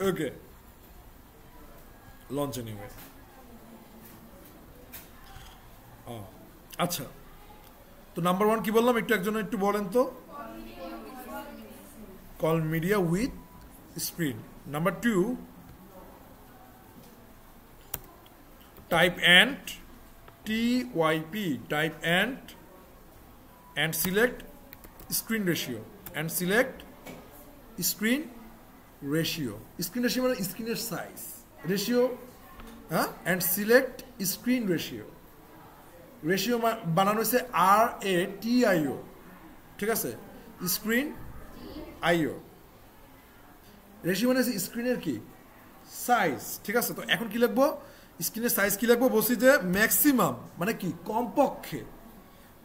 ওকে, launch anyway. আচ্ছা, তো number 1 কি বললাম, একটু একজন একটু বলেন তো। Call media with screen. Number 2, type and TYP, type and select screen ratio, and select screen ratio মানে স্ক্রিনের সাইজ, রেশিও, হ্যাঁ, and select screen ratio বানানো হয়েছে RATIO, ঠিক আছে, স্ক্রিন আইও, রেশিও মানে স্ক্রিনের কি সাইজ, ঠিক আছে। তো এখন কি লিখবো, স্ক্রিনের সাইজ কি লিখবো, বলছি যে ম্যাক্সিমাম মানে কি কমপক্ষে,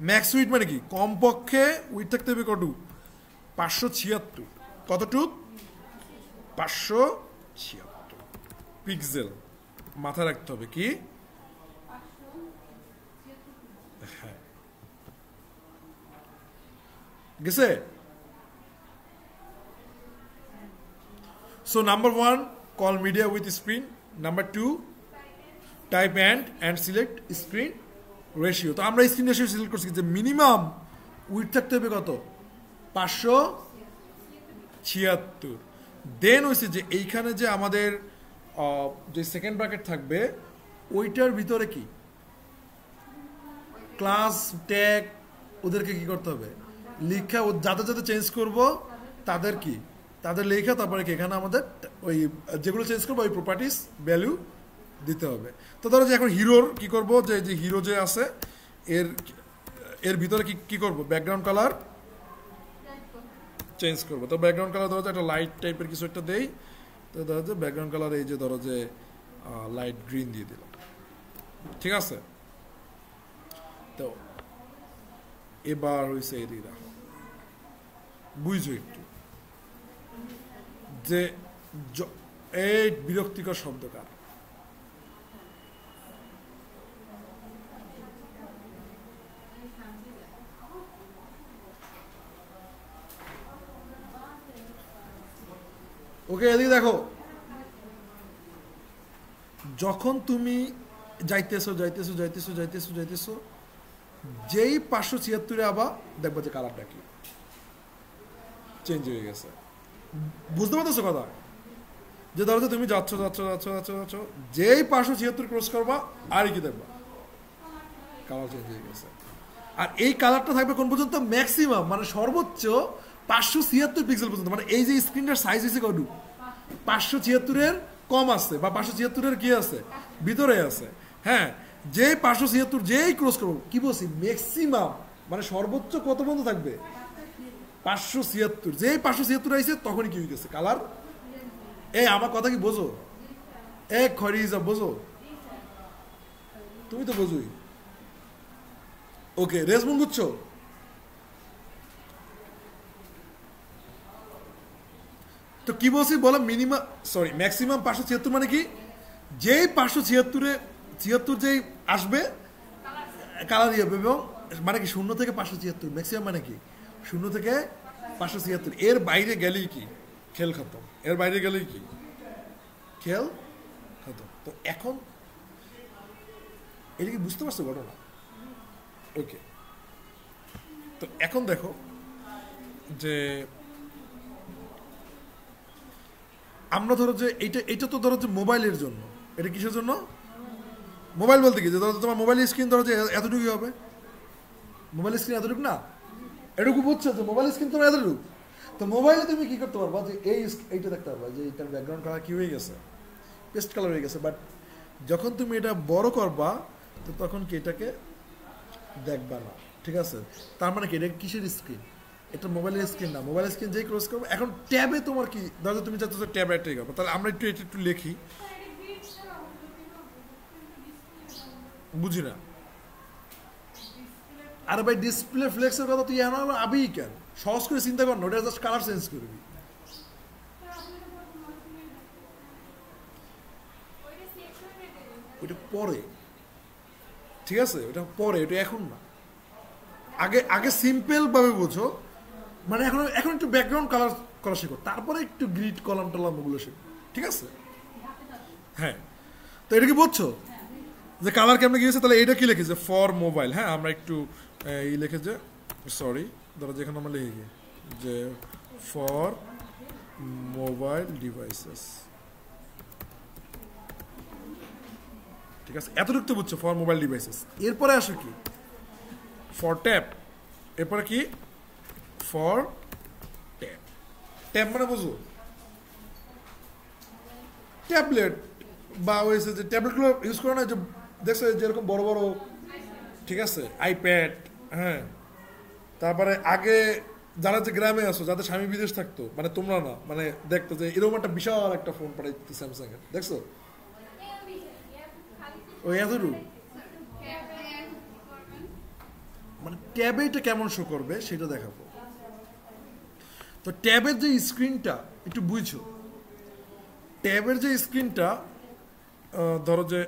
ম্যাক্স উইথ মানে কি কমপক্ষে উইথ থাকতে হবে কত, 576, কতটুক 576 পিক্সেল, মাথায় রাখতে হবে কি, হ্যাঁ গেছে। So number 1, call media with screen. Number 2, type and select screen ratio. তো আমরা স্ক্রিন রেশিও সিলেক্ট করছি যে মিনিমাম উইথ থাকতে হবে কত, 576। দেন হয়েছে যে এইখানে যে আমাদের যে সেকেন্ড ব্র্যাকেট থাকবে ওইটার ভিতরে কি ক্লাস ট্যাগ ওদেরকে কি করতে হবে, লেখা, যাদের যাদের চেঞ্জ করব তাদের কি, তাদের লেখা, তারপরে কি এখানে আমাদের ওই যেগুলো চেঞ্জ করবো ওই প্রপার্টিস ভ্যালু দিতে হবে। তো ধরো যে এখন হিরোর কি করব, যে হিরো যে আছে এর ভিতরে কি করব, ব্যাকগ্রাউন্ড কালার চেঞ্জ করবো। তো ব্যাকগ্রাউন্ড কালার ধরো যে একটা লাইট টাইপের কিছু একটা দেই, তো ধরো যে ব্যাকগ্রাউন্ড কালার এই যে ধরো যে লাইট গ্রিন দিয়ে দিলাম, ঠিক আছে। তো এবার হয়েছে এই দেখো, বুঝছো একটু যে এই বিরক্তিকর শব্দকার, ওকে এদিকে দেখো, যখন তুমি যাইতেছো যেই 576 আবার দেখবো যে কালারটা কি চেঞ্জ হয়ে গেছে, বুঝতে পারতেছো কথা, যে ধরো যে তুমি যাচ্ছ যেই 576 ক্রস করবা আর কি দেখবা কালার চেঞ্জ হয়ে গেছে। আর এই কালারটা থাকবে কোন পর্যন্ত, ম্যাক্সিমাম মানে সর্বোচ্চ 576 পিক্সেল পর্যন্ত, মানে এই যে স্ক্রিনটার সাইজ হয়েছে কত, 576 কম আছে বা 576 কি আছে ভিতরে আছে, হ্যাঁ, যে 576 যেই ক্রস করবো, কি বলছি ম্যাক্সিমাম মানে সর্বোচ্চ কত পর্যন্ত থাকবে 576, যেই 576 আইছে তখনই কি হয়ে গেছে কালার। এই আমার কথা কি বোঝো, এক খরিজা বোঝো, তুমি তো বোঝোই। ওকে, রেসপন্স বুঝছো। তো কি বলছি বলো, মিনিমাম সরি ম্যাক্সিমাম 576 মানে কি, যেই 576 যেই আসবে কালার হবে, এবং মানে কি 0 থেকে 576, ম্যাক্সিমাম মানে কি 0 থেকে 576, এর বাইরে গেলেই কি খেল খতম, এর বাইরে গেলেই কি খেল খতম। তো এখন এটা কি বুঝতে পারছো ঘটনা, ওকে। তো এখন দেখো যে আমরা ধরো যে এইটা তো ধরো যে মোবাইলের জন্য, এটা কিসের জন্য, মোবাইল বলতে কি, যে ধরো তোমার মোবাইলের স্ক্রিন ধরো যে এতটুকুই হবে, মোবাইল স্ক্রিন এতটুকু না, এটুকু বুঝছো যে মোবাইল স্ক্রিন তোমার এতটুকু। তো মোবাইলে তুমি কি করতে পারবা, যে এইটা দেখতে পারবা যে এইটার ব্যাকগ্রাউন্ড কালার কি হয়ে গেছে, পেস্ট কালার হয়ে গেছে, বাট যখন তুমি এটা বড় করবা তো তখন কি এটাকে দেখবা না, ঠিক আছে। তার মানে কি এটা কিসের স্ক্রিন, এটা মোবাইলের স্ক্রিন না, মোবাইলের স্ক্রিন যেই ক্রস করবো। এখন ট্যাবে তোমার কি ধরো তুমি চাচ্ছ ট্যাবে একটাই করবো, তাহলে আমরা একটু লিখি, বুঝি না। আর ভাই ডিসপ্লে ফ্লেক্সের কথা তুই এখন আবি কেন, সহজ করে চিন্তা কর না, ওটা জাস্ট কালার চেঞ্জ করবি, ওইটা পরে, ঠিক আছে, ওটা পরে, ওটা এখন না। আগে সিম্পল ভাবে বোঝো, মানে এখন একটু ব্যাকগ্রাউন্ড কালার করা শেখো, তারপরে একটু গ্রিড কলাম টলাম ওগুলো শেখো, ঠিক আছে? হ্যাঁ, তো এটা কি বুঝছো যে কালার কেমন গিয়েছে? তাহলে এটা কি লিখেছে? For mobile. হ্যাঁ, আমরা একটু এই লিখেছে, সরি, ধরো যেখানে আমরা লিখে যে ফর মোবাইল ডিভাইসেস, ঠিক আছে? এতটুকু তো বুঝছো, ফর মোবাইল ডিভাইসেস। এরপরে আসো কি? For tab. এরপরে কি? For tab. ট্যাব মানে বুঝো ট্যাবলেট বা ওই যে ট্যাবলেটগুলো ইউজ করো না, যে দেখছো যেরকম বড় বড়, ঠিক আছে, আইপ্যাড। হ্যাঁ, তারপরে আগে যারা যে গ্রামে আসো, যাদের স্বামী বিদেশ থাকতো, মানে তোমরা না, মানে দেখতো যে এরকম একটা বিশাল একটা ফোন পাঠাইতো স্যামসাং এর, দেখছো? ওই এতটুকু মানে ট্যাবে এটা কেমন শো করবে সেটা দেখাবো। তো ট্যাবের যে স্ক্রিনটা একটু বুঝছো, ট্যাবের যে স্ক্রিনটা ধরো যে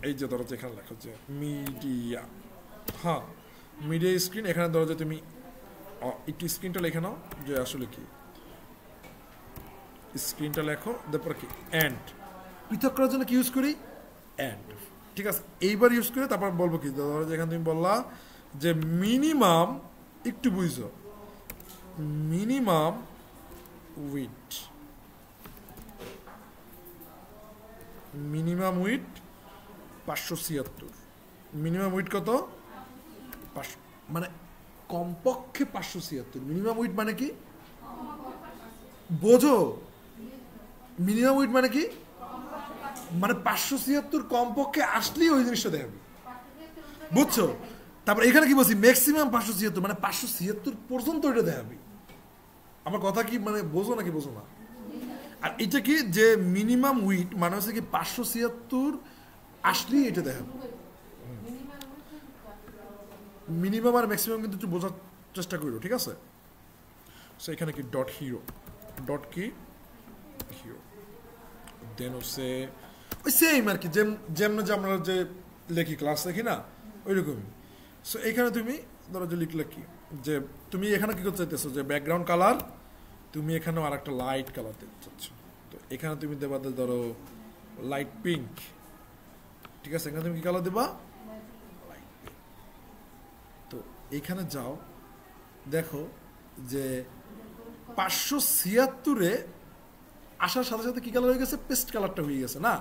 এই যে ধরো যে এখানে লেখো যে মিডিয়া, হ্যাঁ মিডিয়া স্ক্রিন, এখানে ধরো যে তুমি একটু স্ক্রিনটা লিখে নাও যে আসলে কি স্ক্রিনটা লেখো, তারপর কি অ্যান্ড পৃথক করার জন্য কি ইউজ করি? অ্যান্ড, ঠিক আছে? এইবার ইউজ করে তারপর বলবো কি, ধরো যেখানে তুমি বললা যে মিনিমাম, একটু বুঝছো, minimum with, minimum with 576, minimum with কত? 500, মানে কমপক্ষে 576। মিনিমাম উইথ মানে কি বোঝো? মিনিমাম উইথ মানে কি? মানে 576 কমপক্ষে আসলেই ওই জিনিসটা দেখাবে, বুঝছো? তারপর এখানে কি বলছি? ম্যাক্সিমাম 576, মানে 576 পর্যন্ত এটা দেখাবে। আমার কথা কি মানে বোঝো নাকি বোঝো না? আর এটা কি যে মিনিমাম উইথ মানে হচ্ছে কি 576 আসলেই এটা দেখাবে। মিনিমাম আর ম্যাক্সিমাম কিন্তু একটু বোঝার চেষ্টা করো, ঠিক আছে? সো এখানে কি ডট হিরো, ডট কি হিরো, দেন হচ্ছে ওই সেম আর কি, যেমন যে আমরা যে লেখি ক্লাস দেখি না, ওই রকমই। সো এখানে তুমি ধরো যে লিখলে কি, যে তুমি এখানে কি করতে চাইতেছো, যে ব্যাকগ্রাউন্ড কালার তুমি এখানেও আর একটা লাইট কালার দিতে চাচ্ছ, তো এখানে তুমি দেবা ধরো লাইট পিঙ্ক, ঠিক আছে? এখানে তুমি কি কালার দেবা? Light pink. তো এইখানে যাও, দেখো যে 576-এ আসার সাথে সাথে কি কালার হয়ে গেছে? পেস্ট কালারটা হয়ে গেছে না?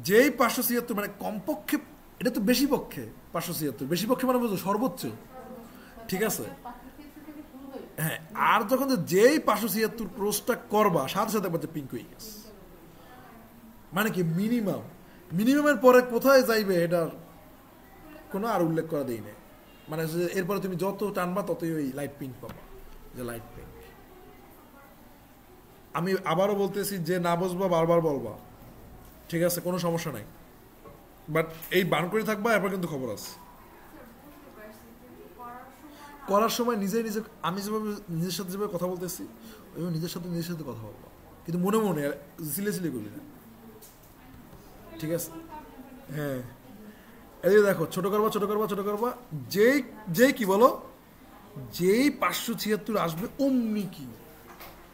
যেই 576 মানে কমপক্ষে, এটা তো বেশি পক্ষে 576, বেশি পক্ষে মানে বুঝো সর্বোচ্চ, ঠিক আছে? হ্যাঁ, আর যখন যেই 576 ক্রসটা করবা সাথে সাথে বলছে পিঙ্ক হয়ে গেছে, মানে কি মিনিমাম। মিনিমামের পরে কোথায় যাইবে এটার কোনো আর উল্লেখ করা দেই নাই, মানে এরপরে তুমি যত টানবা ততই ওই লাইট পিঙ্ক পাবা, যে লাইট পিঙ্ক। আমি আবারও বলতেছি, যে না বুঝবা বারবার বলবা, ঠিক আছে? কোনো সমস্যা নাই, বাট এই বান করে থাকবা, এরপর কিন্তু খবর আছে। করার সময় নিজে নিজে, আমি যেভাবে নিজের সাথে যেভাবে কথা বলতেছি, ওইভাবে নিজের সাথে কথা বলবো, কিন্তু মনে মনে সিলে করবি না, ঠিক আছে? হ্যাঁ, এই যে দেখো, ছোট করবা ছোট করবা ছোট করবা, যেই কি বলো, যেই 576 আসবে অমনি কি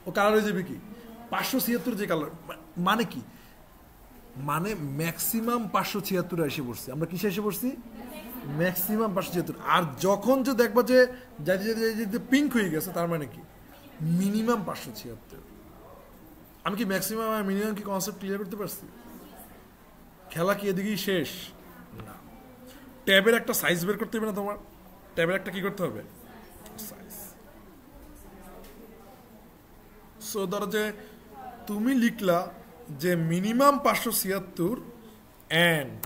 ও কালার হয়ে যাবে কি 576, যে কালার মানে কি, মানে ম্যাক্সিমাম 576 এসে পড়ছি। আমরা কিসে এসে পড়ছি? ম্যাক্সিমাম 576। আর যখন যে দেখবা যে যাইতে পিঙ্ক হয়ে গেছে, তার মানে কি মিনিমাম 576। আমি কি ম্যাক্সিমাম আর মিনিমাম কি কনসেপ্ট ক্লিয়ার করতে পারছি? খেলা কি এদিকেই শেষ? না, ট্যাবের একটা সাইজ বের করতে হবে না তোমার? ট্যাবের একটা কি করতে হবে? সাইজ। সো ধরো যে তুমি লিখলা যে মিনিমাম 576 অ্যান্ড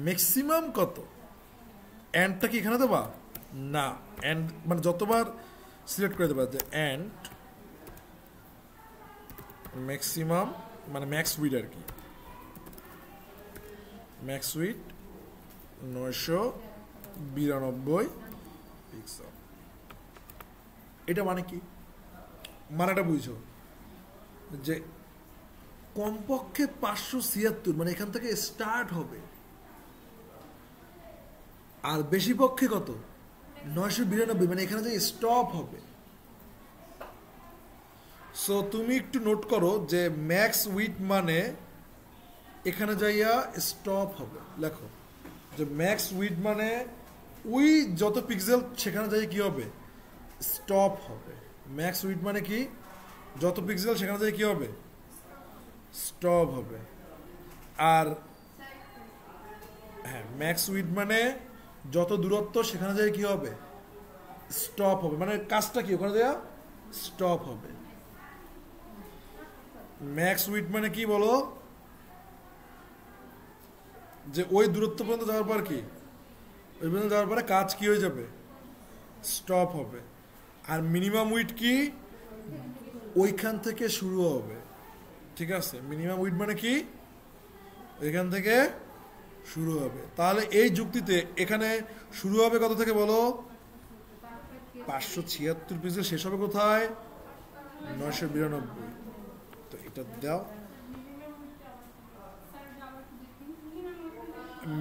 ম্যাক্সিমাম কত? অ্যান্ডটা কি এখানে দেবা? না, অ্যান্ড মানে যতবার সিলেক্ট করে দেবা যে অ্যান্ড ম্যাক্সিমাম, মানে ম্যাক্স উইড আর কি, ম্যাক্স উইড 992 পিক্সেল। এটা মানে কি? মানেটা বুঝছো যে কমপক্ষে 576, মানে এখান থেকে স্টার্ট হবে, আর বেশি পক্ষে কত? 992, মানে এখানে যে স্টপ হবে। সো তুমি একটু নোট করো যে ম্যাক্স উইথ মানে এখানে যাইয়া স্টপ হবে, লেখো যে ম্যাক্স উইথ মানে ওই যত পিক্সেল সেখানে যাই কি হবে, স্টপ হবে। ম্যাক্স উইথ মানে কি, যত পিক্সেল সেখানে যাই কি হবে, স্টপ হবে। আর হ্যাঁ, ম্যাক্স উইথ মানে যত দূরত্ব সেখানে যাই কি হবে, স্টপ হবে, মানে কাজটা কি ওখানে যাইয়া স্টপ হবে। ম্যাক্স উইথ মানে কি বলো, যে ওই দূরত্ব পর্যন্ত যাওয়ার পর কি, ওই পর্যন্ত যাওয়ার পরে কাজ কি হয়ে যাবে, স্টপ হবে। আর মিনিমাম উইথ কি, ওইখান থেকে শুরু হবে। ঠিক আছে, মিনিমাম উইথ মানে কি, ওইখান থেকে শুরু হবে। তাহলে এই যুক্তিতে এখানে শুরু হবে কত থেকে বলো, 576 পিক্সেল, শেষ হবে কোথায়, 992। তো এটা দাও,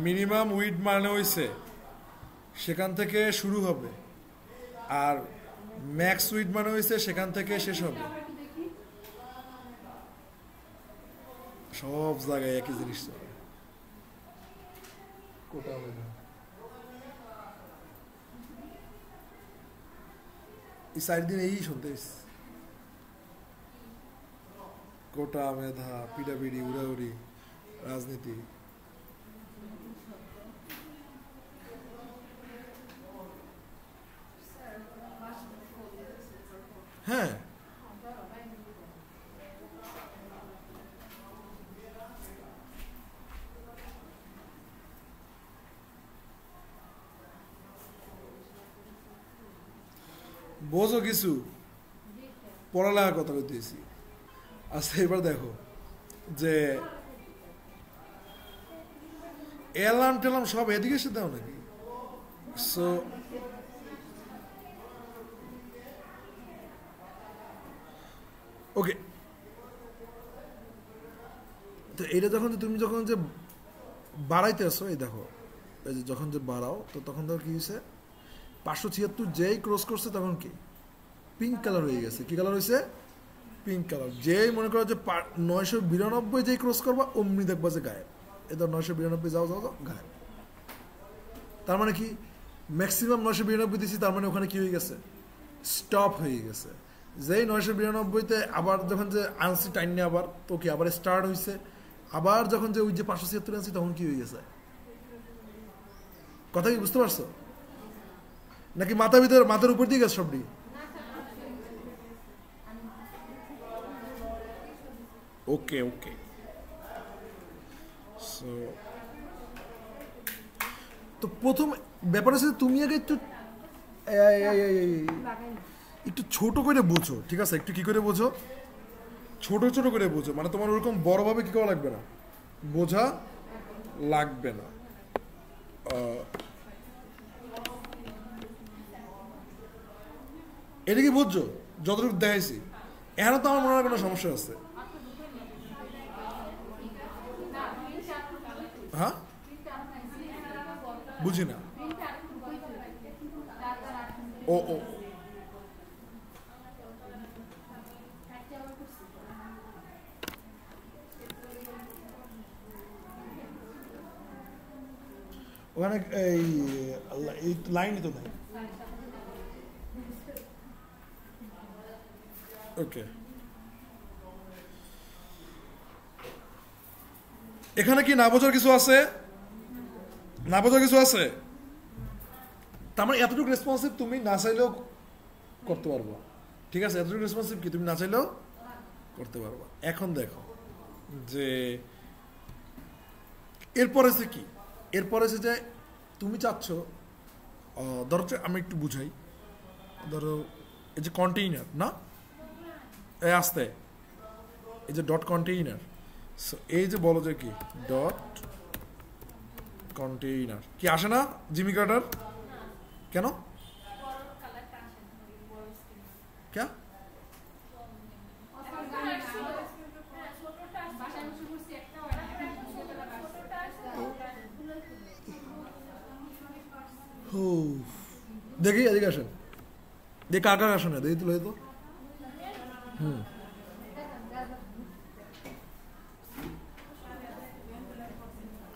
মিনিমাম উইথ মানে হইছে সেখান থেকে শুরু হবে, আর ম্যাক্স উইথ মানে হইছে সেখান থেকে শেষ হবে। সব জায়গায় একই জিনিস চলে। এই 4 দিন এই শুনতে কোটা মেধা, পিডাপিডি, উড়াউড়ি, রাজনীতি। হ্যাঁ, বোঝো কিছু, পড়ালেখার কথা বলতেছি। আচ্ছা এবার দেখো যে অ্যালার্ম টেলার্ম সব এদিকে এসে দাও নাকি, সো ওকে। তো এটা যখন তুমি যখন যে বাড়াইতে আসো, এই দেখো এই যে যখন যে বাড়াও, তো তখন ধর কি হয়েছে, 576 যেই ক্রস করছে তখন কি পিঙ্ক কালার হয়ে গেছে। কি কালার হয়েছে, পিঙ্ক কালার। যেই মনে করো যে 992 যেই ক্রস করবা অমনি দেখবা যে গায়েব। এদের 992 যাও যাও যাও গায়েব। তার মানে কি, ম্যাক্সিমাম 992 দিচ্ছি, তার মানে ওখানে কি হয়ে গেছে, স্টপ হয়ে গেছে। যেই 992-তে আবার যখন যে আনসি টাইনে আবার তো কি আবার স্টার্ট হয়েছে, আবার যখন যে ওই যে 576 আনসি তখন কি হয়ে গেছে। কথা কি বুঝতে পারছো নাকি মাথার ভিতরে, মাথার উপর দিয়ে গেছে সবটি। ওকে ওকে, সো তো প্রথম ব্যাপার আছে তুমি আগে একটু একটু ছোট করে বোঝো, ঠিক আছে, একটু কি করে বোঝো, ছোট ছোট করে বোঝো, মানে তোমার ওরকম বড়ভাবে কি করা লাগবে না, বোঝা লাগবে না। এটা কি বুঝছো যতটুকু দেখাইছি, এখানে তো আমার মনে হয় কোনো সমস্যা আছে। হ্যাঁ, বুঝি না। ও ও, ওখানে এই লাইনই তো নাই। ওকে, এখানে কি না বোঝার কিছু আছে, না বোঝার কিছু আছে। তার মানে এতটুকু রেসপন্সিভ তুমি না চাইলেও করতে পারবো, ঠিক আছে, এতটুকু রেসপন্সিভ কি তুমি না চাইলেও করতে পারবো। এখন দেখো যে এরপর আছে কি, এরপর আছে যে তুমি চাচ্ছ, ধরো আমি একটু বুঝাই, ধরো এই যে কন্টেইনার না, এই আসতে এই যে ডট কন্টেইনার, সো এই যে বলো যে কি ডট কন্টেইনার কি আসে না জিমি কার্টার, কেন ক্যা দেখি এদিকে আসেন, দেখি কার কার আসে না দেখি তো, তো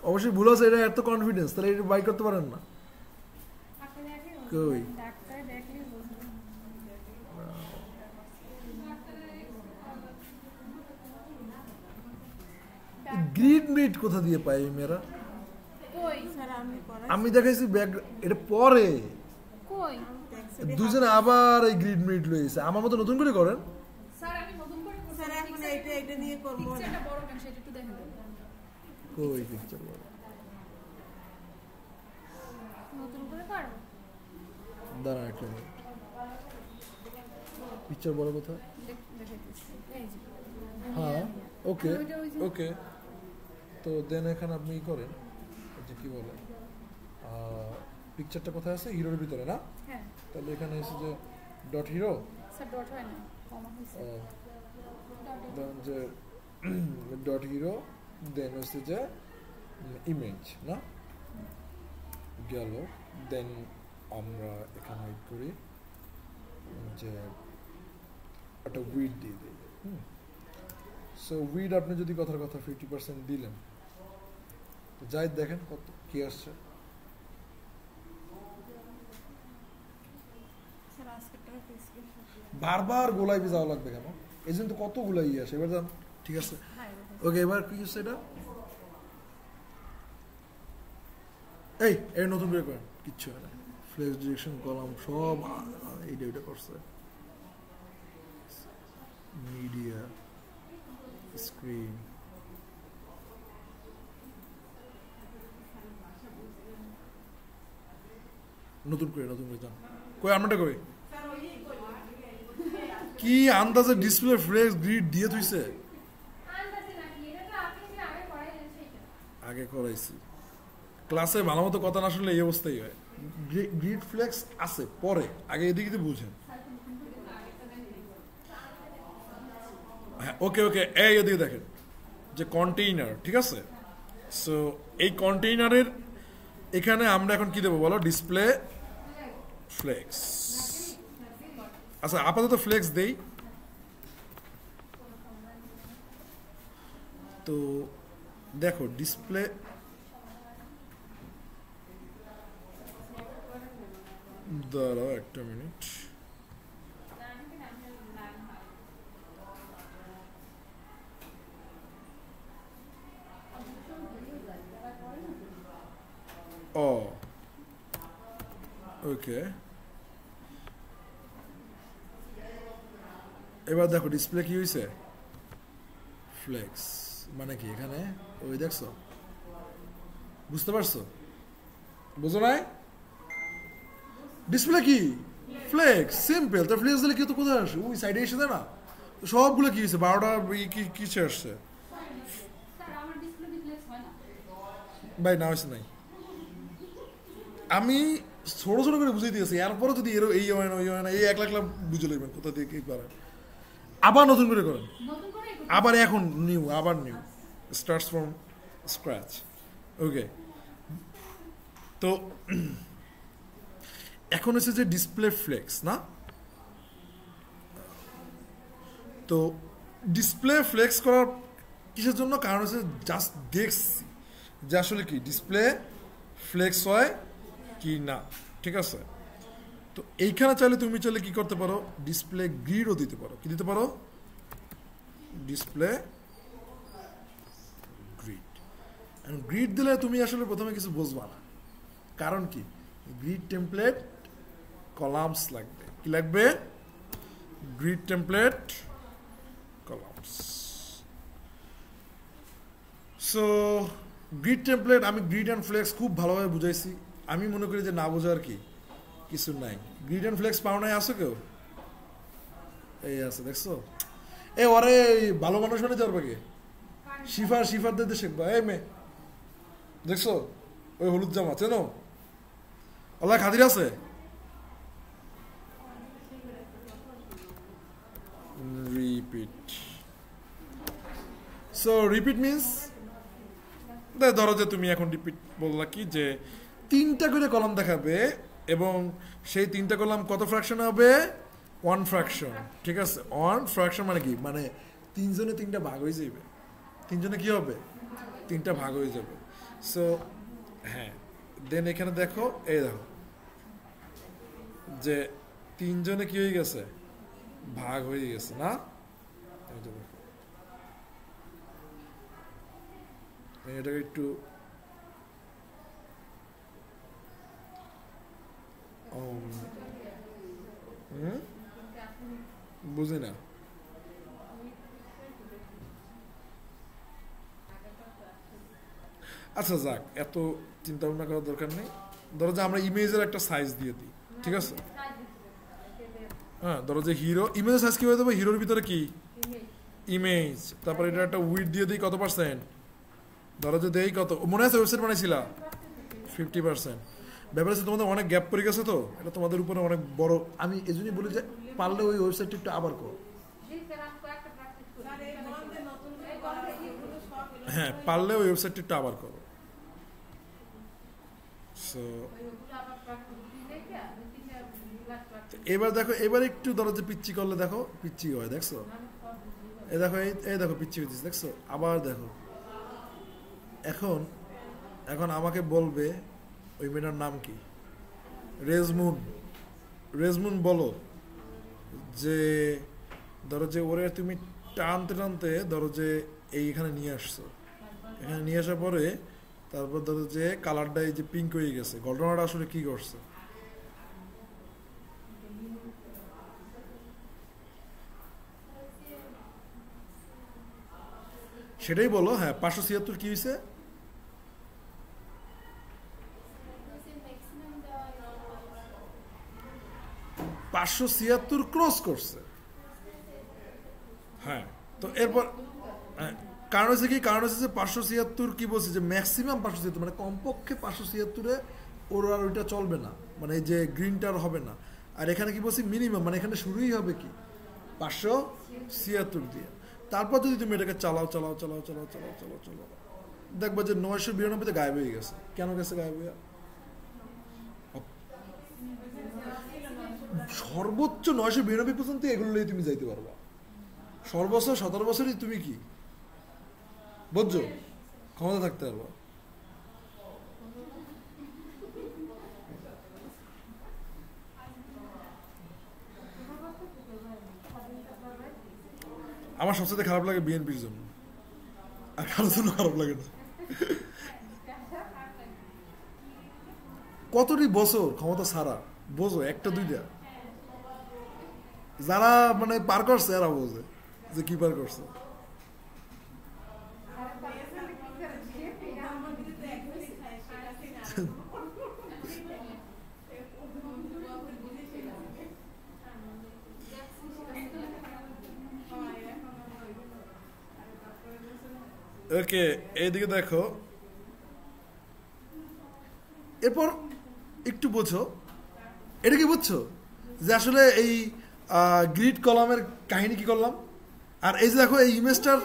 অবশ্যই ভুল আছে, এটা এত কনফিডেন্স, তাহলে এটা বাই করতে পারেন না কই? গ্রিড মিট কোথা দিয়ে পাই মেয়েরা? আমি দেখাইছি ব্যাক, এটা পরে দুজনে আবার এই গ্রিড মিট লইছে। আমার মতো নতুন করে করেন। কই পিকচার বড়? দাঁড়া একটা মিনিট, পিকচার বড় কোথায়? হ্যাঁ ওকে ওকে। তো দেন এখানে আপনি ই করেন, যে কি বলে পিকচারটা কোথায় আছে? হিরোর ভিতরে না? তাহলে এখানে এসে যে ডট হিরো, দেন যে ডট হিরো, দেন হচ্ছে যে ইমেজ না গেল। দেন আমরা এখানে করি যে একটা উইড দিয়ে দিই। সো উইড আপনি যদি কথার কথা 50% দিলেন, তো যাই দেখেন কত কি আসছে। বারবার গোলাই যাওয়া লাগবে কেন? এই জন্য তো কত গোলাই আসে। এবার যান, ঠিক আছে ওকে। এবার কি হচ্ছে এটা? এই নতুন করে করেন, কিচ্ছু হয় না। ফ্লেক্স ডিরেকশন কলাম সব এইটা ওইটা করছে। মিডিয়া স্ক্রিন, নতুন করে যান। কই আমারটা কই? কি আন্দাজে ডিসপ্লে ফ্লেক্স গ্রিড দিয়ে থইছে? আগে করাইছি ক্লাসে, ভালো মতো কথা না শুনলে এই অবস্থাই হয়। গ্রিড ফ্লেক্স আছে পরে, আগে এদিকে বুঝেন। হ্যাঁ ওকে ওকে। এই এদিকে দেখেন যে কন্টেইনার, ঠিক আছে। সো এই কন্টেইনারের এখানে আমরা এখন কি দেবো বলো? Display flakes. আচ্ছা আপাতত ফ্লেক্স দেই। তো দেখো ডিসপ্লে, দাঁড়াও একটা মিনিট। ও ওকে, এবার দেখো ডিসপ্লে কি হয়েছে? ফ্লেক্স মানে কি এখানে? ওই দেখছো, বুঝতে পারছো? বুঝো নাই? ডিসপ্লে কি ফ্লেক্স, সিম্পল। তার ফ্লেক্স দিলে কি তো কোথায় আসে? ওই সাইডে এসে দেয় না? সবগুলো কি হয়েছে? 12টা কিসে আসছে ভাই? না হয়েছে নাই। আমি ছোট ছোট করে বুঝিয়ে দিয়েছি, এরপরে যদি এই হয় না ওই হয় না, এই 1 লাখ বুঝে নেবেন কোথা দিয়ে কি পারেন। আবার নতুন করে করেন, আবার এখন নিউ, আবার নিউ, স্টার্টস ফ্রম স্ক্র্যাচ। ওকে, তো এখন হচ্ছে যে ডিসপ্লে ফ্লেক্স না? তো ডিসপ্লে ফ্লেক্স করার কিসের জন্য? কারণ হচ্ছে জাস্ট দেখছি যে আসলে কি ডিসপ্লে ফ্লেক্স হয় কি না, ঠিক আছে। তো এইখানে চাইলে তুমি চাইলে কি করতে পারো? ডিসপ্লে গ্রিডও দিতে পারো। কি দিতে পারো? Display grid. গ্রিড দিলে তুমি আসলে প্রথমে কিছু বুঝবা না। কারণ কি? গ্রিড টেমপ্লেট কলামস লাগবে। কি লাগবে? Grid template columns. So grid template, আমি গ্রিড অ্যান্ড ফ্লেক্স খুব ভালোভাবে বুঝাইছি। আমি মনে করি যে না বোঝার কি কিছু নাই। গ্রিড অ্যান্ড ফ্লেক্স পাও নাই? আসো কেউ? এই আছে, দেখছো? এ ওরে ভালো মানুষ মানে যার বাগে শিফার দিতে শিখবা। এই মেয়ে দেখছো ওই হলুদ জামা, চেনো? ওলা খাদির আছে। রিপিট। সো রিপিট মিনস, ধরো যে তুমি এখন রিপিট বললা কি যে 3টা করে কলাম দেখাবে এবং সেই 3টা কলাম কত ফ্র্যাকশন হবে? 1 ফ্র্যাকশন, ঠিক আছে। 1 ফ্র্যাকশন মানে কি? মানে 3 জনে 3টা ভাগ হয়ে যাবে। 3 জনে কি হবে? 3টা ভাগ হয়ে যাবে। সো হ্যাঁ, দেন এখানে দেখো, এই দেখো যে তিনজনে কি হয়ে গেছে, ভাগ হয়ে গেছে না। এই যে দেখো, এটাকে একটু বুঝি না। আচ্ছা যাক, এত চিন্তা ভাবনা করার দরকার নেই। ধরো যে আমরা ইমেজের একটা সাইজ দিয়ে দিই, ঠিক আছে? হ্যাঁ, ধরো যে হিরো, ইমেজের সাইজ কি হয়ে যাবে, হিরোর ভিতরে কি ইমেজ, তারপর এটা একটা উইড দিয়ে দিই কত পার্সেন্ট, ধরো যে দেই কত, মনে আছে ওয়েবসাইট বানাইছিলা 50%। ব্যাপার আছে তোমাদের অনেক গ্যাপ পড়ে গেছে, তো এটা তোমাদের উপরে অনেক বড়। আমি এই জন্যই বলি যে পারলে ওই ওয়েবসাইটটা একটু আবার করো। হ্যাঁ, পারলে ওই ওয়েবসাইটটা একটু আবার করো। সো এবার দেখো, এবার একটু ধরো যে পিচ্ছি করলে দেখো পিচ্ছি হয়, দেখছো? এই দেখো, এই দেখো পিচ্ছি হইতেছে, দেখছো? আবার দেখো, এখন এখন আমাকে বলবে ওই মেয়েটার নাম কি, রেজমুন। রেজমুন বলো যে ধরো যে ওরে তুমি টানতে টানতে ধরো যে এইখানে নিয়ে আসছো, এখানে নিয়ে আসার পরে তারপর ধরো যে কালারটা এই যে পিঙ্ক হয়ে গেছে, ঘটনাটা আসলে কি করছে? সেটাই বলো। হ্যাঁ, 576 কি হয়েছে? 576 ক্রস করছে। হ্যাঁ, তো এরপর কারণ হচ্ছে কি, কারণ হচ্ছে যে 576 কি বলছে যে ম্যাক্সিমাম 576, মানে কমপক্ষে 576-এ ওর আর ওইটা চলবে না, মানে এই যে গ্রিনটার হবে না। আর এখানে কি বলছি মিনিমাম, মানে এখানে শুরুই হবে কি 576 দিয়ে। তারপর যদি তুমি এটাকে চালাও চালাও চালাও চালাও চালাও চালাও চালাও, দেখবা যে 992-তে গায়েব হয়ে গেছে। কেন গেছে গায়েব হয়ে? সর্বোচ্চ 992 পর্যন্ত এগুলো নিয়ে তুমি যাইতে পারবা। সর্বোচ্চ 17 বছরই তুমি কি বুঝছো ক্ষমতা থাকতে পারবা। আমার সবচেয়ে খারাপ লাগে বিএনপির জন্য, আর কারোর জন্য খারাপ লাগে না। কতটি বছর ক্ষমতা ছাড়া, বোঝো? একটা দুইটা যারা মানে পার করছে এরা বোঝে যে কি পার করছে। ওকে, এইদিকে দেখো, এরপর একটু বোঝো, এটা কি বুঝছো যে আসলে এই গ্রিড কলামের কাহিনী কি করলাম? আর এই যে দেখো এই ইমেজটার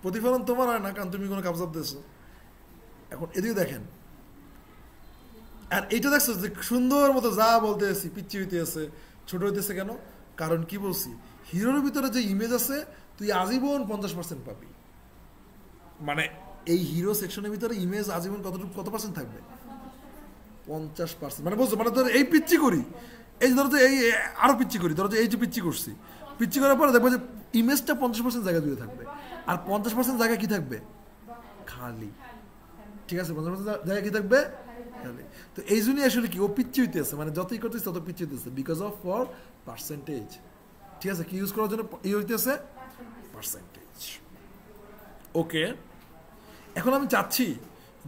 প্রতিফলন তোমার হয় না, কারণ তুমি কোনো কাবজাব দিয়েছো। এখন এদিকে দেখেন, আর এইটা দেখছো যে সুন্দর মতো যা বলতে আসি পিচ্ছি হইতে আছে, ছোট হইতেছে কেন? কারণ কি বলছি, হিরোর ভিতরে যে ইমেজ আছে তুই আজীবন 50% পাবি। মানে এই হিরো সেকশনের ভিতরে ইমেজ আজীবন কত পার্সেন্ট থাকবে? 50%। মানে বলছো, মানে ধর এই পিচ্ছি করি, এই ধরো যে এই আরো পিচ্ছি করি, ধরো যে এই যে পিচ্ছি করছি, পিচ্ছি করার পরে দেখবো যে ইমেজটা 50% জায়গা জুড়ে থাকবে, আর 50% জায়গা কি থাকবে? খালি। ঠিক আছে, 50% জায়গা কি থাকবে? খালি। তো এই জন্যই আসলে কি ও পিচ্ছি হইতেছে, মানে যতই করতেছে তত পিচ্ছি হইতেছে, বিকজ অফ ফর পার্সেন্টেজ। ঠিক আছে, কি ইউজ করার জন্য হইতেছে? পার্সেন্টেজ। ওকে, এখন আমি চাচ্ছি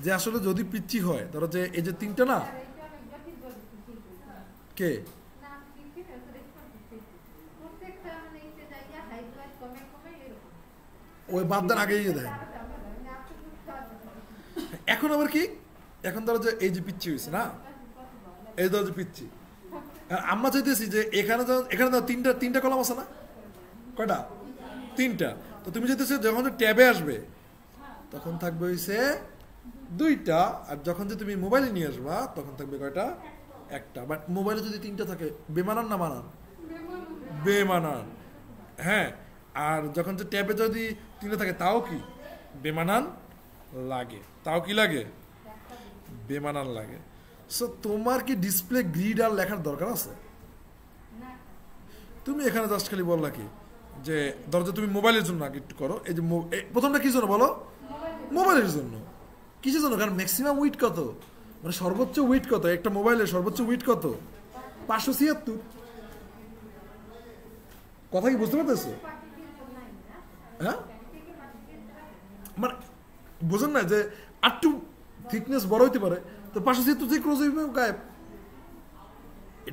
যে আসলে যদি পিচ্ছি হয়, ধরো যে এই যে তিনটা না, কে ওই বাদ দেন আগে দেন। এখন আবার কি, এখন ধরো যে এই যে পিচ্ছি হয়েছে না, এই ধরো যে পিচ্ছি, আমরা চাইতেছি যে এখানে এখানে তিনটা কলাম আছে না, কয়টা? তিনটা। তো তুমি চাইতেছো যখন ট্যাবে আসবে তখন থাকবে হইছে দুইটা, আর যখন যে তুমি মোবাইলে নিয়ে আসবা তখন থাকবে কয়টা? একটা। বাট মোবাইলে যদি তিনটা থাকে বেমানান না মানান? বেমানান। হ্যাঁ, আর যখন যে ট্যাবে যদি তিনটা থাকে তাও কি বেমানান? লাগে, তাও কি লাগে? বেমানান লাগে। সো তোমার কি ডিসপ্লে গ্রিড আর লেখার দরকার আছে? তুমি এখানে জাস্ট খালি বললা কি যে ধরো তুমি মোবাইলের জন্য আগে একটু করো, এই যে প্রথমটা কি জন্য বলো? মোবাইলের জন্য। কিসের জন্য? কারণ ম্যাক্সিমাম উইট কত, মানে সর্বোচ্চ উইট কত একটা মোবাইলের? সর্বোচ্চ উইট কত? 576। কথা কি বুঝতে পারতেছো? হ্যাঁ, মানে বুঝেন না যে আরটু থিকনেস বড় হইতে পারে, তো 576 থেকে ক্রস হইবে গায়েব।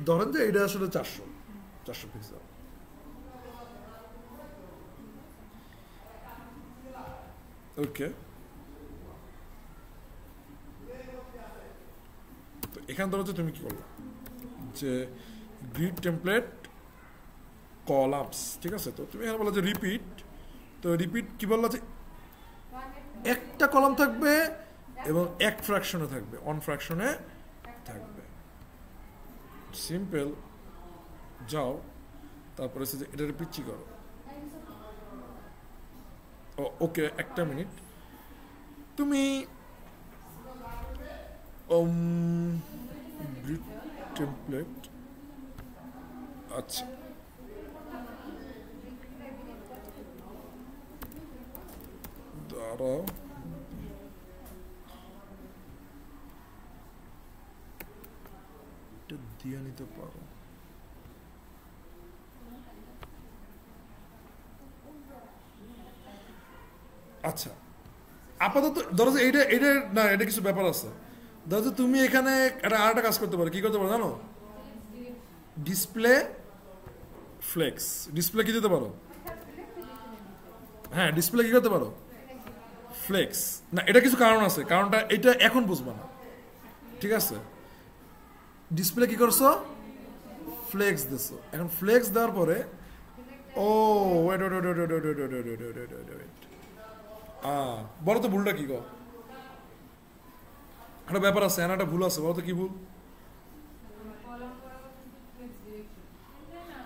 ধরেন যে এটা আসলে 400 পিক্সেল। ওকে, তো এখান ধরো যে তুমি কি করলো যে গ্রিড টেমপ্লেট কলামস, ঠিক আছে? তো তুমি এখানে বলো যে রিপিট, তো রিপিট কি বললো যে একটা কলাম থাকবে এবং এক ফ্র্যাকশনে থাকবে, অন ফ্র্যাকশনে থাকবে। সিম্পল, যাও তারপরে যে এটা রিপিট করো। ওকে, একটা মিনিট, তুমি গ্রিড টেমপ্লেট, আচ্ছা দাঁড়াও, এটা দিয়ে নিতে পারো। আচ্ছা, আপাতত ধরো যে এইটা না, এটা কিছু ব্যাপার আছে। ধরো যে তুমি এখানে একটা আরেকটা কাজ করতে পারো। কি করতে পারো জানো? ডিসপ্লে ফ্লেক্স, ডিসপ্লে কি দিতে পারো? হ্যাঁ, ডিসপ্লে কি করতে পারো? ফ্লেক্স। না, এটা কিছু কারণ আছে, কারণটা এটা এখন বুঝবা না, ঠিক আছে? ডিসপ্লে কি করছো? ফ্লেক্স দিছো। এখন ফ্লেক্স দেওয়ার পরে ও wait wait wait wait wait wait wait wait wait wait wait, বলো তো ভুলটা কি গো? একটা ব্যাপার আছে, একটা ভুল আছে, বলো তো কি ভুল?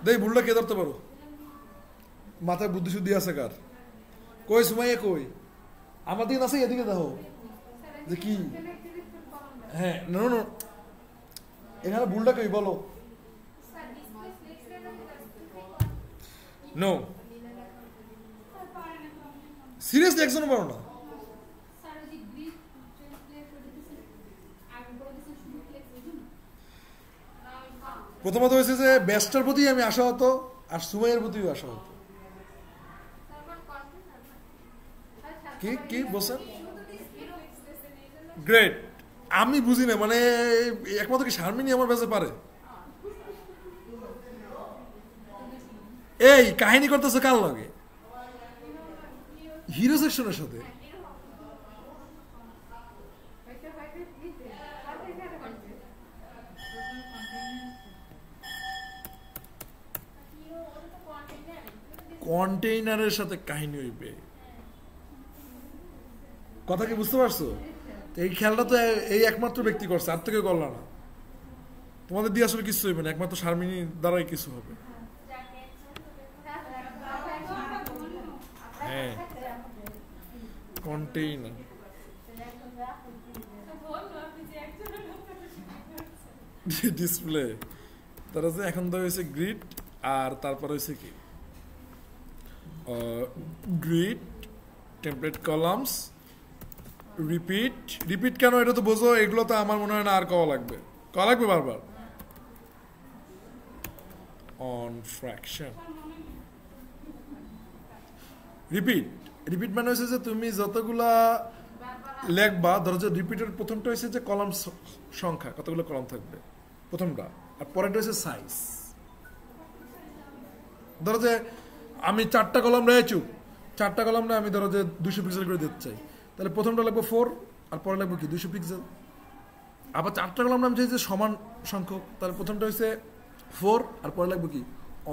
দেখ ভুলটা কে ধরতে পারো? মাথায় বুদ্ধি শুদ্ধি আছে কার? কই সুমাইয়া কই? আমার দিকে আছে, এদিকে দেখো যে কি। হ্যাঁ, নো নো, এখানে ভুলটা কই বলো? নো, সিরিয়াসলি একজনও পারো না? প্রথমত হয়েছে যে ব্যাচটার প্রতি আমি আশা হতো, আর সুমাইয়ের প্রতিও আশা হতো। কি কি বলছেন? গ্রেট, আমি বুঝি না, মানে একমাত্র কি শারমিনী আমার ব্যাচে পারে? এই কাহিনী করতেছে কার লাগে? হিরো সেকশনের সাথে। কন্টেইনারের সাথে কাহিনী হইবে, কথা কি বুঝতে পারছো? এই খেলাটা তো এই একমাত্র ব্যক্তি করছে, আর তো কেউ করলো না। তোমাদের দিয়ে আসলে কিছু হইবে না, একমাত্র শারমিনী দ্বারাই কিছু হবে। হ্যাঁ, কন্টেইনার ডিসপ্লে, তারা যে এখন তো হয়েছে গ্রিড, আর তারপর হয়েছে কি grid template columns repeat. Repeat কেন এটা তো বোঝো, এগুলো তো আমার মনে হয় না আর কওয়া লাগবে বারবার। অন ফ্র্যাকশন রিপিট, রিপিট মানে হচ্ছে যে তুমি যতগুলা লেখবা, ধরো যে রিপিটের প্রথমটা হচ্ছে যে কলাম সংখ্যা, কতগুলো কলাম থাকবে প্রথমটা, আর পরেরটা হচ্ছে সাইজ। ধরো যে আমি 4টা কলাম রয়েছি, 4টা কলাম না আমি ধরো যে 200 পিক্সেল করে দিতে চাই, তাহলে প্রথমটা লাগবে 4, আর পরে লাগবে কি 200 পিক্সেল। আবার 4টা কলাম নাম চাই যে সমান সংখ্যক, তাহলে প্রথমটা হচ্ছে 4, আর পরে লাগবে কি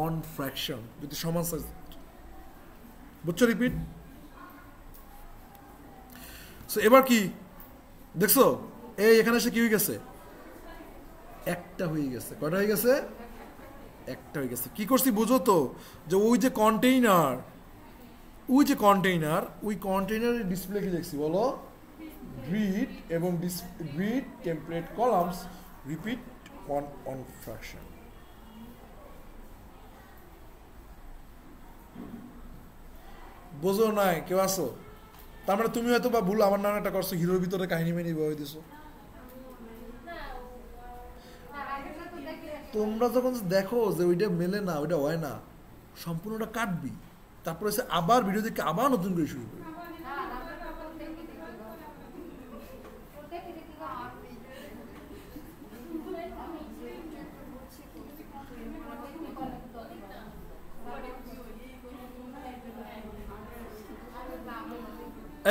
অন ফ্র্যাকশন, যদি সমান সাইজ। বুঝছো? রিপিট। সো এবার কি দেখছো, এই এখানে এসে কি হয়ে গেছে? একটা হয়ে গেছে। কয়টা হয়ে গেছে? একটা হয়ে গেছে। কি করছি বুঝো তো, যে ওই যে কন্টেইনার, ওই কন্টেইনারের ডিসপ্লে কি দেখছি বলো? গ্রিড এবং grid template columns repeat on fraction. বোঝো নাই কেউ আসো? তার মানে তুমি হয়তো বা ভুল আমার নামে একটা করছো, হিরোর ভিতরে কাহিনী মেনি বই দিছো। তোমরা যখন দেখো যে ওইটা মেলে না, ওইটা হয় না, সম্পূর্ণটা কাটবি, তারপরে সে আবার ভিডিও দেখে আবার নতুন করে শুরু করবি।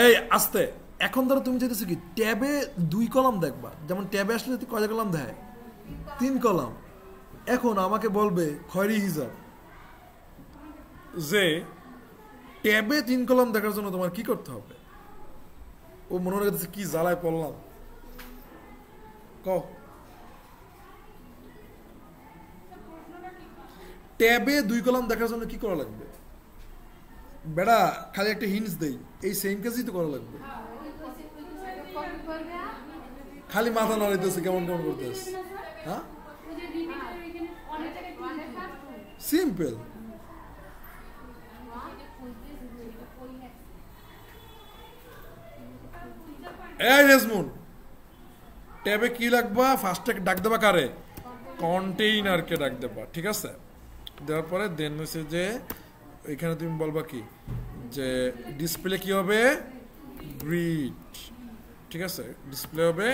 এই আস্তে, এখন ধরো তুমি চাইতেছো কি ট্যাবে 2 কলাম দেখবা, যেমন ট্যাবে আসলে কয়টা কলাম দেয়? 3 কলাম। এখন আমাকে বলবে খয়রি হিসাব যে ট্যাবে 3 কলাম দেখার জন্য তোমার কি করতে হবে? ও মনে করতেছে কি জ্বালায় পড়লাম। ট্যাবে 2 কলাম দেখার জন্য কি করা লাগবে? বেড়া খালি একটা হিন্টস দেই, এই সেম কাজই তো করা লাগবে। খালি মাথা নাড়াইতেছে, কেমন কেমন করতেছে। হ্যাঁ, সিম্পল। এই রেজমুন, ট্যাবে কি লাগবা? ফার্স্টে ডাক দেবা কারে? কন্টেইনারকে ডাক দেবা, ঠিক আছে? দেওয়ার পরে দেন হচ্ছে যে এখানে তুমি বলবা কি যে ডিসপ্লে কি হবে? গ্রিড, ঠিক আছে? ডিসপ্লে হবে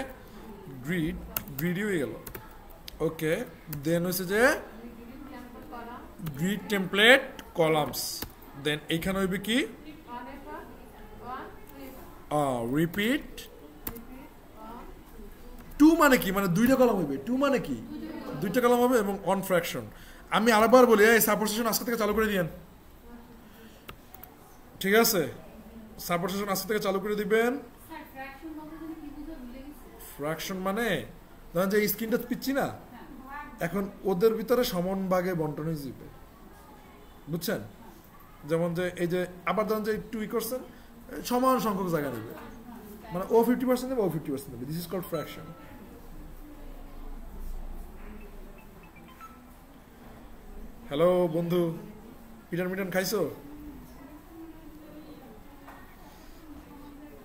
গ্রিড, গ্রিডই হয়ে গেল। ওকে, দেন হচ্ছে যে গ্রিড টেমপ্লেট কলামস, দেন এইখানে হইবে কি রিপিট 2 মানে কি? মানে 2টা কলাম হইবে। 2 মানে কি? 2টা কলাম হবে এবং অন ফ্র্যাকশন। আমি আরেকবার বলি, এই সাপোর্ট সেশন আজকে থেকে চালু করে দিয়েন, ঠিক আছে? সাপোর্ট সেশন আজকে থেকে চালু করে দিবেন। ফ্র্যাকশন মানে ধরেন যে স্ক্রিনটা পিচ্ছি না, এখন ওদের ভিতরে সমান ভাগে বন্টন হয়ে যাবে, বুঝছেন? যেমন যে এই যে আবার ধরেন যে একটু করছেন, সমান সংখ্যক জায়গা নেবে, মানে ও 50% নেবে, ও 50% নেবে। This is called fraction. Hello বন্ধু, পিটান মিটান খাইছো?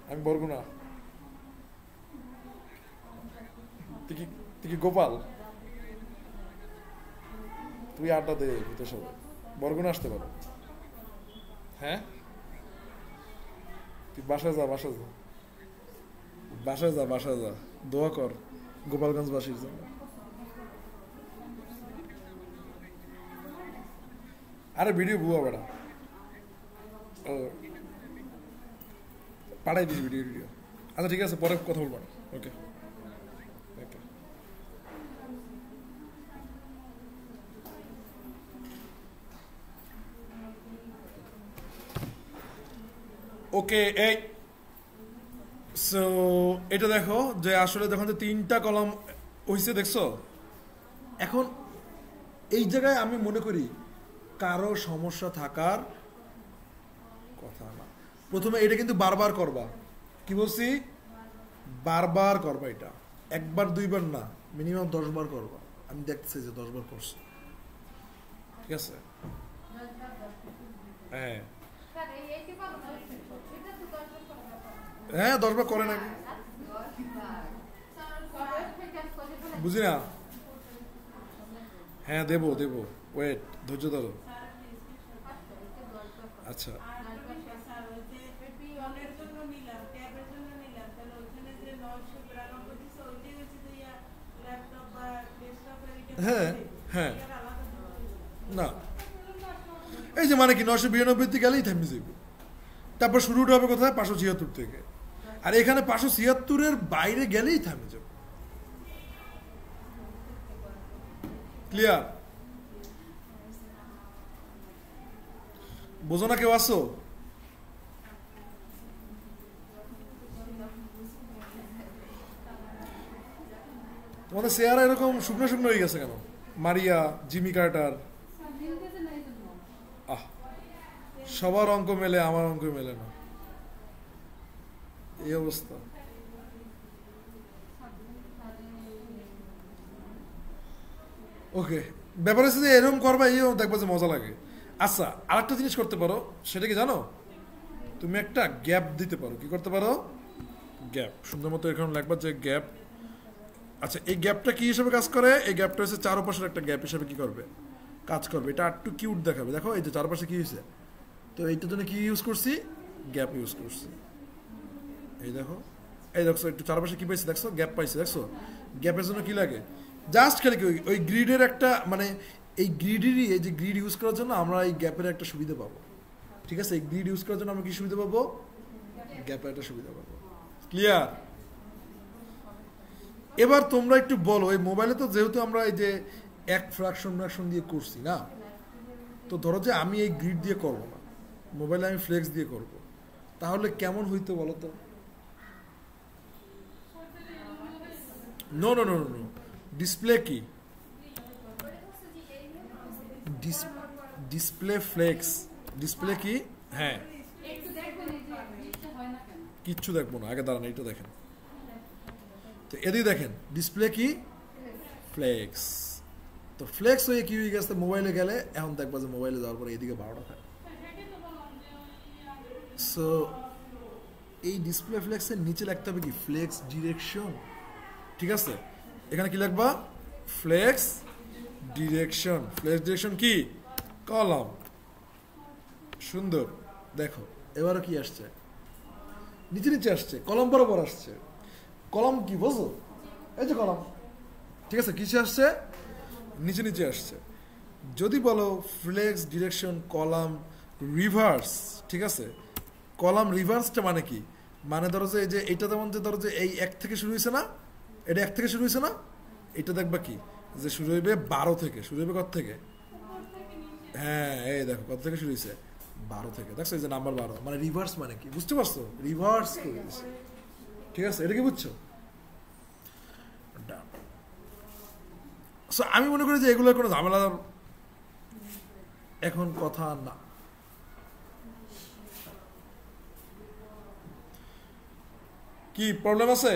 আমি বরগুনা। তুই কি গোপাল? তুই আড্ডা দে ভিতর সবাই, বরগুনা আসতে পারো। হ্যাঁ, তুই বাসায় যা, বাসায় যা, বাসায় যা, বাসায় যা, দোয়া কর গোপালগঞ্জবাসীর জন্য। আরে ভিডিও ভুয়া বেড়া, পাঠাই দিস ভিডিও। আচ্ছা ঠিক আছে, পরে কথা বলবো। ওকে ওকে। ওকে, এই সো এটা দেখো যে আসলে যখন 3টা কলাম হইছে, দেখছো? এখন এই জায়গায় আমি মনে করি কারো সমস্যা থাকার কথা না। প্রথমে এটা কিন্তু বারবার করবা, কি বলছি? বারবার করবা, এটা 1বার 2বার না, মিনিমাম 10 বার করবা। আমি দেখতেছি যে 10 বার করছো, ঠিক আছে? হ্যাঁ হ্যাঁ, 10 বার করে নাকি বুঝি না। হ্যাঁ দেবো দেবো, ওয়েট, ধৈর্য ধরো। আচ্ছা হ্যাঁ হ্যাঁ, না এই যে মানে কি 992 গেলেই থেমে যাবে, তারপর শুরুটা হবে কোথায়? 576 থেকে। আর এখানে 576-এর বাইরে গেলেই থেমে যাবে। ক্লিয়ার? বোঝো না কেউ আসো? তোমাদের চেহারা এরকম শুকনো শুকনো হয়ে গেছে কেন? মারিয়া, জিমি কার্টার, আহ সবার অঙ্ক মেলে, আমার অঙ্ক মেলে না, এই অবস্থা। ওকে, ব্যাপার হচ্ছে যে এরকম করবা, এই দেখবো যে মজা লাগে। আচ্ছা, আরেকটা জিনিস করতে পারো, সেটা কি জানো? তুমি একটা গ্যাপ দিতে পারো। কি করতে পারো? গ্যাপ। সুন্দর মতো এখানে লাগবা যে গ্যাপ। আচ্ছা, এই গ্যাপটা কি হিসেবে কাজ করে? এই গ্যাপটা হচ্ছে চারপাশের একটা গ্যাপ হিসেবে কি করবে, কাজ করবে। এটা একটু কিউট দেখাবে। দেখো এই যে চারপাশে কি হয়েছে, তো এইটার জন্য কি ইউজ করছি? গ্যাপ ইউজ করছি। এই দেখো, এই দেখছো একটু চারপাশে কি পাইছে, দেখছো গ্যাপ পাইছে, দেখছো? গ্যাপের জন্য কি লাগে? জাস্ট খালি কি ওই গ্রিডের একটা মানে এই গ্রিডেরই, এই যে গ্রিড ইউজ করার জন্য আমরা এই গ্যাপের একটা সুবিধা পাবো। ঠিক আছে, এই গ্রিড ইউজ করার জন্য আমরা কি সুবিধা পাবো? গ্যাপের একটা সুবিধা পাবো। ক্লিয়ার? এবার তোমরা একটু বলো, এই মোবাইলে তো যেহেতু আমরা এই যে এক ফ্র্যাকশন দিয়ে করছি না, তো ধরো যে আমি এই গ্রিড দিয়ে করবো না, মোবাইলে আমি ফ্লেক্স দিয়ে করব, তাহলে কেমন হইতো বলো তো? No no no no, display কি? Display flex. ডিসপ্লে কি? হ্যাঁ, কিচ্ছু দেখবো না, আগে দাঁড়ান এইটা দেখেন তো, এদিকে দেখেন ডিসপ্লে কি? ফ্লেক্স। তো ফ্লেক্স হয়ে কি হয়ে গেছে, মোবাইলে গেলে এখন দেখবা যে মোবাইলে যাওয়ার পরে এদিকে 12টা থাকে। সো এই ডিসপ্লে ফ্লেক্সের নিচে লিখতে হবে কি? Flex direction. ঠিক আছে, এখানে কি লিখবা? Flex direction. ফ্লেক্স ডিরেকশন কি? কলাম। সুন্দর, দেখো এবারও কি আসছে, নিচে নিচে আসছে, কলম বরাবর আসছে। কলম কি বোঝো? এই যে কলম। ঠিক আছে, কিসে আসছে? নিচে নিচে আসছে। যদি বলো ফ্লেক্স ডিরেকশন কলাম রিভার্স, ঠিক আছে, কলাম রিভার্সটা মানে কি? মানে ধরো যে এই যে এইটা, যেমন যে ধরো যে এই 1 থেকে শুরু হয়েছে না, এটা 1 থেকে শুরু হয়েছে না, এটা দেখবা কি যে শুরু হইবে 12 থেকে। শুরু হইবে কত থেকে? হ্যাঁ, এই দেখো কত থেকে শুরু হয়েছে? 12 থেকে। দেখছো এই যে নাম্বার 12, মানে রিভার্স মানে কি বুঝতে পারছো? রিভার্স করে দিয়েছে। ঠিক আছে, এটা কি বুঝছো? সো আমি মনে করি যে এগুলোর কোনো ঝামেলার এখন কথা না। কি প্রবলেম আছে?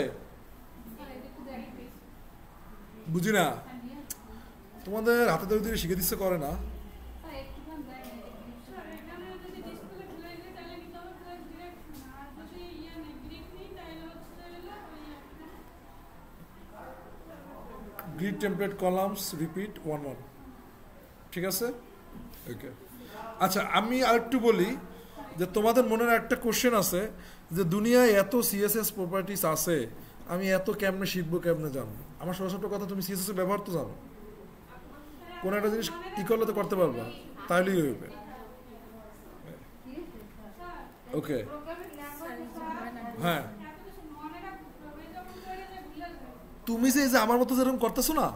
বুঝি না, তোমাদের হাতে ধরে শিখে দিচ্ছে করে না? Grid template columns repeat 1 1। ঠিক আছে, ওকে। আচ্ছা, আমি আরেকটু বলি যে তোমাদের মনের একটা কোশ্চেন আছে যে দুনিয়ায় এত সিএসএস প্রপার্টিস আছে, আমি এত কেমনে শিখবো, কেমনে জানবো? আমার সরাসরি কথা, তুমি সিএসএস এর ব্যবহার তো জানো, কোন একটা জিনিস ই করলে তো করতে পারবা, তাহলেই হইবে। ওকে, হ্যাঁ, তুমি যে এই যে আমার মতো যেরকম করতেছো না,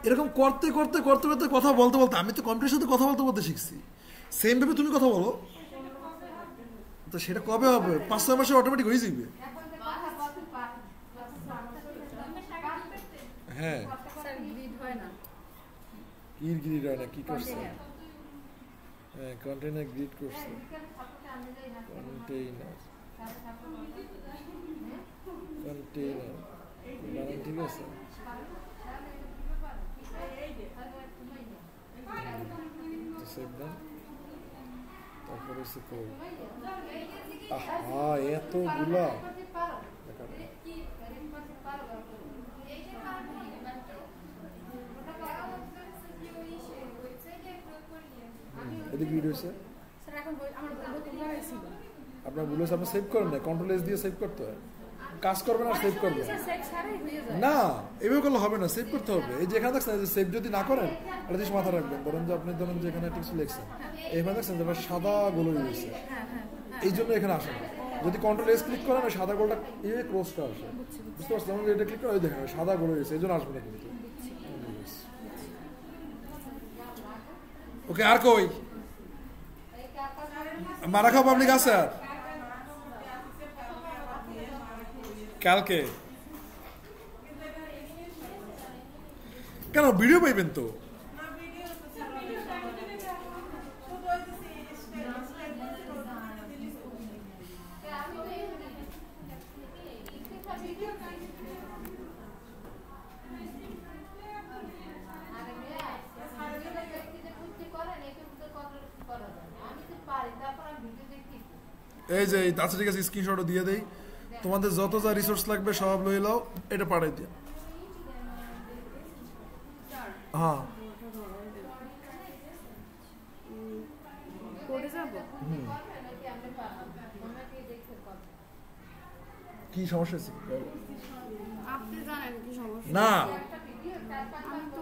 এরকম করতে করতে করতে করতে কথা বলতে বলতে, আমি তো কম্পিউটারের সাথে কথা বলতে বলতে শিখছি, সেম ভাবে তুমি কথা বলো, তো সেটা কবে হবে? 5-6 মাসে অটোমেটিক হয়ে যাবে। হ্যাঁ, গ্রিড হয় না, কি করছে? হ্যাঁ, কন্টেইনার গ্রিড করছে, কন্টেইনার কন্টেইনার বানান ঠিক আছে। সেভ দেন, তারপরে হচ্ছে কই, আহা এতগুলা এদিকে গ্রিড হয়েছে। আপনার ভুল হয়েছে, আপনি সেভ করেন না, কন্ট্রোল এস দিয়ে সেভ করতে হয়। কাজ করবে না, সেভ করবে না, এভাবে করলে হবে না, সেভ করতে হবে। এই যে এখানে দেখছেন যে সেভ যদি না করেন, একটা জিনিস মাথা রাখবেন, ধরেন যে আপনি ধরেন যে এখানে কিছু লিখছেন, এখানে দেখছেন যে সাদা গোল হয়ে গেছে, এই জন্য এখানে আসে না। যদি কন্ট্রোল এস ক্লিক করেন, ওই সাদা গোলটা এই ক্রসটা আসে, বুঝতে পারছেন? যেমন এটা ক্লিক করে ওই দেখেন সাদা গোল হয়ে গেছে, এই জন্য আসবে না কিন্তু। ওকে, আর কই মারা খাও পাবলিক আছে? আর কালকে কেন ভিডিও পাইবেন তো? এই যে আচ্ছা ঠিক আছে, স্ক্রিনশটও দিয়ে দেই। তোমাদের যত যা রিসোর্স লাগবে সব লই নাও, এটা পাঠাই দিও। হ্যাঁ কি সমস্যা হচ্ছে না,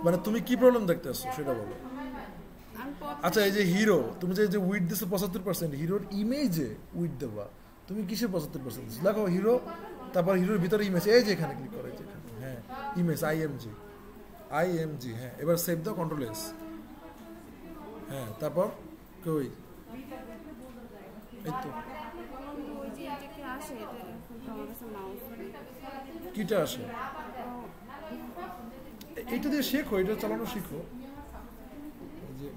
মানে তুমি কি প্রবলেম দেখতেছো সেটা বলো। আচ্ছা এই যে হিরো, তুমি যে উইথ দিছো 75%, হিরোর ইমেজে উইথ দেবা, তুমি কিসের 75% দিছো? দেখো হিরো, তারপর হিরোর ভিতরে ইমেজ, এই যে এখানে ক্লিক করে, যেখানে হ্যাঁ ইমেজ আইএমজি, হ্যাঁ এবার সেভ দাও, কন্ট্রোল এস, হ্যাঁ তারপর কই এই তো কিটা আসে, এইটা দিয়ে শেখো, এটা চালানো শিখো। যে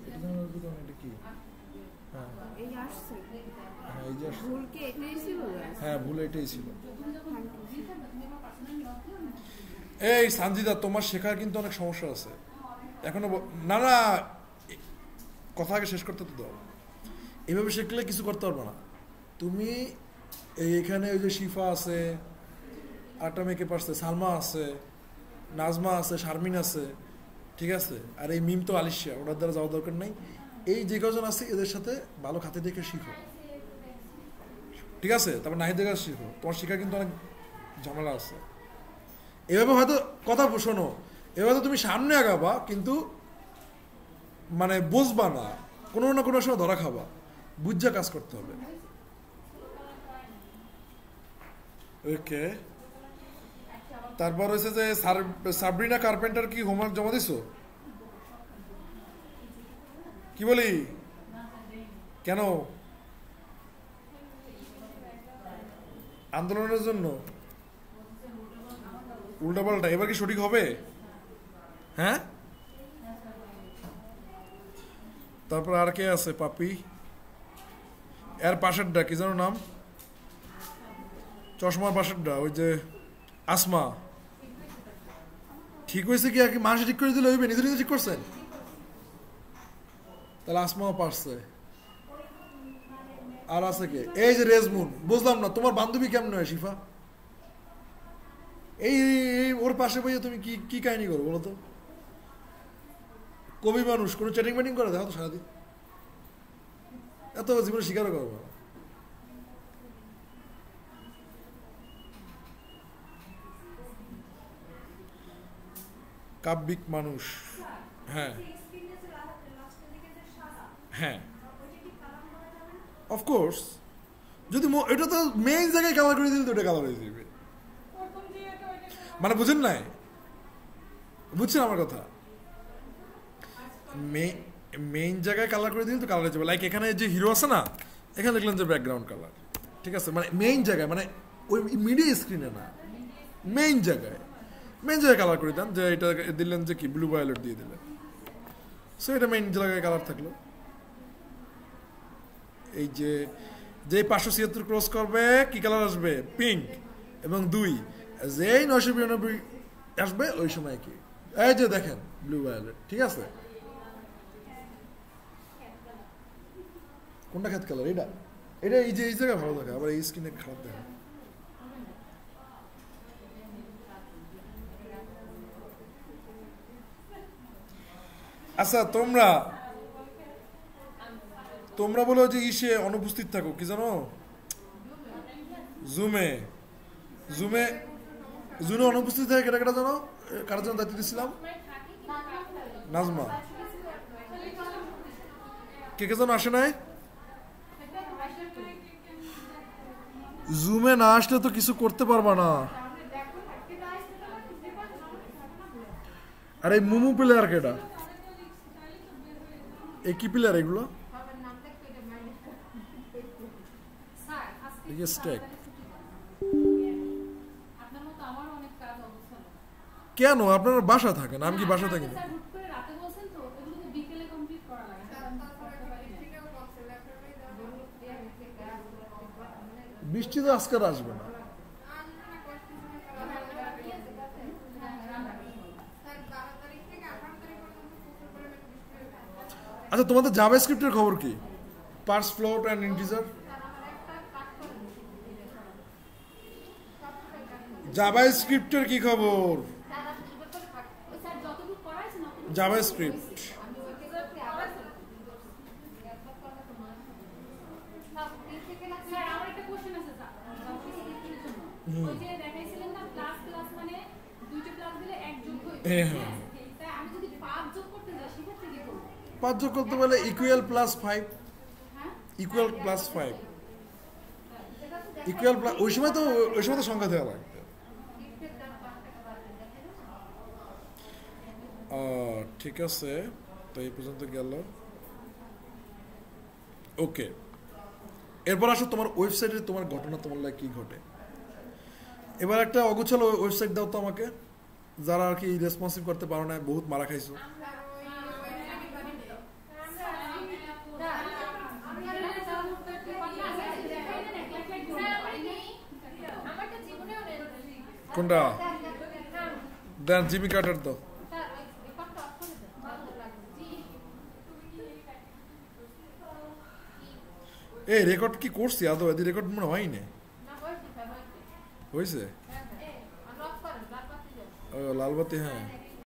এটা কি, হ্যাঁ হ্যাঁ এই যে হ্যাঁ ভুল এটাই ছিল। এই সানজিদা, তোমার শেখার কিন্তু অনেক সমস্যা আছে এখনো। না না, কথা আগে শেষ করতে তো দাও। এভাবে শিখলে কিছু করতে পারবে না তুমি। এইখানে ওই যে শিফা আছে, আরেকটা মেকআপ আসছে, সালমা আছে, নাজমা আছে, শারমিন আছে, ঠিক আছে, আর এই মিম তো আলিশিয়া, ওনার দ্বারা যাওয়ার দরকার নাই। এই যে কজন আছে এদের সাথে ভালো খাতে দেখে শিখো, ঠিক আছে? তারপর নাহিদের কাছে শিখো, তোমার শেখা কিন্তু অনেক ঝামেলা আছে। এভাবে হয়তো কথা শোনো, এভাবে তুমি সামনে আগাবা কিন্তু মানে বুঝবা না, কোনো না কোনো সময় ধরা খাবা, বুঝা কাজ করতে হবে। ওকে, তারপর হচ্ছে যে সাবরিনা কার্পেন্টার কি হোমওয়ার্ক জমা দিছো? কি বলি কেন? আন্দোলনের জন্য উল্টাপাল্টা, এবার কি সঠিক হবে? হ্যাঁ, তারপর আর কে আছে? পাপি, এর পাশেরটা কি যেন নাম, চশমার পাশেরটা, ওই যে আসমা। ঠিক হয়েছে কি আর কি, মানুষ ঠিক করে দিলে হইবে? নিজে নিজে ঠিক করছেন? তাহলে আসমাও পারছে। আর আছে কে? এই যে রেজমুন। বুঝলাম না তোমার বান্ধবী কেমন হয় শিফা? এই ওর পাশে বইয়ে তুমি কি কি কাহিনী করো বলো তো? কবি মানুষ, কোনো চ্যাটিং ব্যাটিং করে দেখো তো সারাদিন, এত জীবনে স্বীকারও করবো না। কাব্যিক মানুষ, হ্যাঁ হ্যাঁ অফকোর্স। যদি এটা তো মেইন জায়গায় কালার করে দিলে তো এটা কালার হয়ে যাবে, মানে বুঝেন নাই? বুঝছেন আমার কথা? মেইন জায়গায় কালার করে দিলে তো কালার হয়ে যাবে। লাইক এখানে যে হিরো আছে না, এখানে দেখলেন যে ব্যাকগ্রাউন্ড কালার, ঠিক আছে, মানে মেইন জায়গায়, মানে ওই মিডিয়া স্ক্রিনে না, মেইন জায়গায় কালার করে দেন। যে এটা দিলেন যে কি ব্লু ভায়োলেট দিয়ে দিলেন, সো এটা মেইন জায়গায় কালার থাকলো। এই যে 576 ক্রস করবে কি কালার আসবে? পিঙ্ক। এবং 2 যেই 992 আসবে ওই সময় কি, এই যে দেখেন ব্লু ভায়োলেট, ঠিক আছে। কোনটা খেত কালার? এটা এই যে এই জায়গায় ভালো দেখা, আবার এই স্কিনে খারাপ দেখা। আচ্ছা তোমরা বলো যে ইসে অনুপস্থিত থাকো, কি জানো, জুমে অনুপস্থিত থাকে, কেটা কেটা জানো? কার জন্য দায়িত্ব দিচ্ছিলাম? নাজমা। কে কে যেন আসে নাই? জুমে না আসলে তো কিছু করতে পারবা না। আর এই মুমু প্লেয়ার কেটা? এই কি প্লেয়ার এগুলো? স্টেক কেন? আপনারা বাসা থাকেন, আমি কি বাসা থাকি না? বৃষ্টি তো আজকে আসবে না। আচ্ছা তোমাদের জাভাস্ক্রিপ্টের খবর কি? পার্স, ফ্লোট এন্ড ইন্টিজার জাভাস্ক্রিপ্টের কি খবর? জাভাস্ক্রিপ্ট হ্যাঁ 5 যোগ করতে বলে ইকুয়াল +5 ইকুয়াল +5 ইকুয়াল ওই সময় তো সংখ্যা দেওয়া লাগবে। ঠিক আছে, তো এই পর্যন্ত গেল। ওকে, এরপর আসো তোমার ওয়েবসাইটে তোমার ঘটনা, তোমার লাগে কি ঘটে। এবার একটা অগোছালো ওয়েবসাইট দাও তো আমাকে, যারা আর কি রেসপন্সিভ করতে পারো না, বহুত মারা খাইছো। কোনটা দেন? জিমি কার্টার দাও। এই রেকর্ড কি করছি আদৌ? এদি রেকর্ড মনে হয় না। হয়েছে? ও লালবাতি, হ্যাঁ।